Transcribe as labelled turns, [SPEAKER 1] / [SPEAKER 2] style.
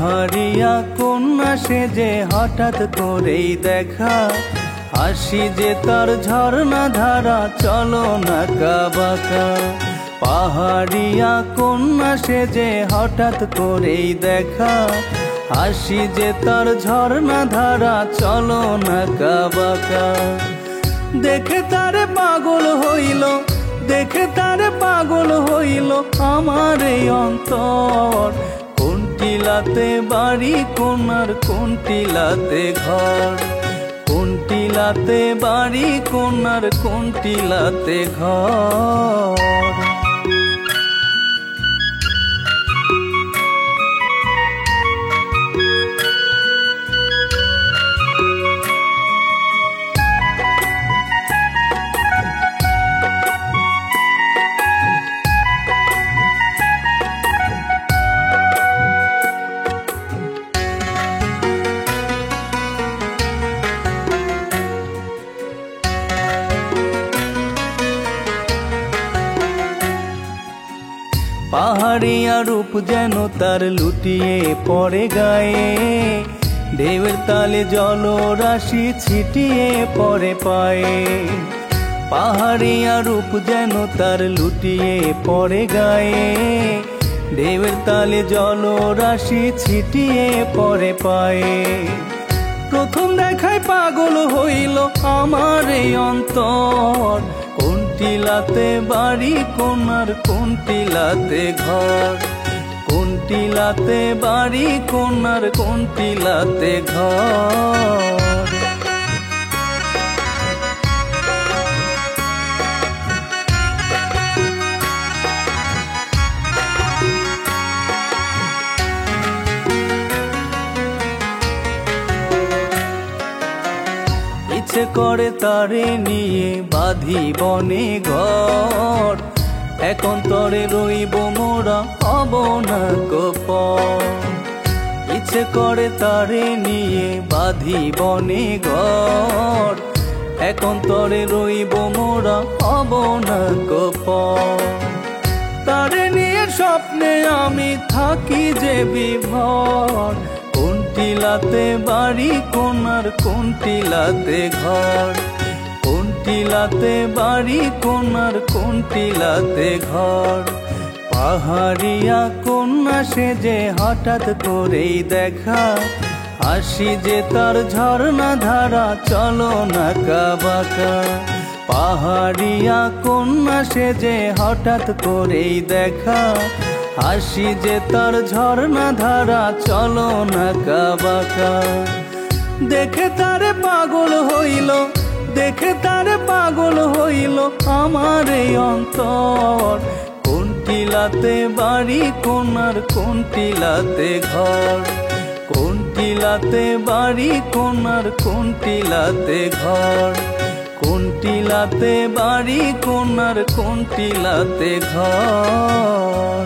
[SPEAKER 1] পাহাড়িয়া কন্যা সেজে হঠাৎ করেই দেখা, হাসি যে তার ঝর্ণা ধারা চলো না কাবাকা। পাহাড়িয়া কন্যা সেজে হঠাৎ করেই দেখা, হাসি যে তার ঝর্ণা ধারা চলো না কাবাকা। দেখে তারে পাগল হইল, দেখে তারে পাগল হইল আমার এই অন্তর। কোন টিলাতে বাড়ি কন্যার, কোন টিলাতে ঘর, কোন টিলাতে বাড়ি কন্যার, কোন টিলাতে ঘর। পাহাড়িয়া রূপ যেন তার লুটিয়ে পড়ে গায়ে, ঢেউয়ের তালে জলরাশি ছিটিয়ে পড়ে পায়ে। পাহাড়িয়া রূপ যেন তার লুটিয়ে পড়ে গায়ে, ঢেউয়ের তালে জলরাশি ছিটিয়ে পড়ে পায়ে। প্রথম দেখায় পাগল হইল আমার এই অন্তর। কোন টিলাতে বাড়ি কন্যার, কোন টিলাতে ঘর, কোন টিলাতে বাড়ি কন্যার, কোন টিলাতে ঘর। ইচ্ছে করে তারে নিয়ে বাঁধি বনে ঘর, এখন তরে রইব মোরা হব না গোপন। ইচ্ছে করে তারে নিয়ে বাঁধি বনে ঘর, এখন তরে রইব মোরা হব না গোপন। তারে নিয়ে স্বপ্নে আমি থাকি যে বিভোর। কোন টিলাতে বাড়ি কন্যার, কোন টিলাতে ঘর, কোন টিলাতে বাড়ি কন্যার, কোন টিলাতে ঘর। পাহাড়িয়া কন্যা সেজে হঠাৎ করেই দেখা, হাসি যে তার ঝর্ণা ধারা চলো না কাবাকা। পাহাড়িয়া কন্যা সেজে হঠাৎ করেই দেখা, হাসি যে তার ঝর্ণা ধারা চলো না কাবাকা। দেখে তারে পাগল হইল, দেখে তারে পাগল হইল আমার এই অন্তর। কোন টিলাতে বাড়ি কন্যার, কোন টিলাতে ঘর, কোন টিলাতে বাড়ি কন্যার, কোন টিলাতে ঘর, কোন টিলাতে বাড়ি কন্যার, কোন টিলাতে ঘর।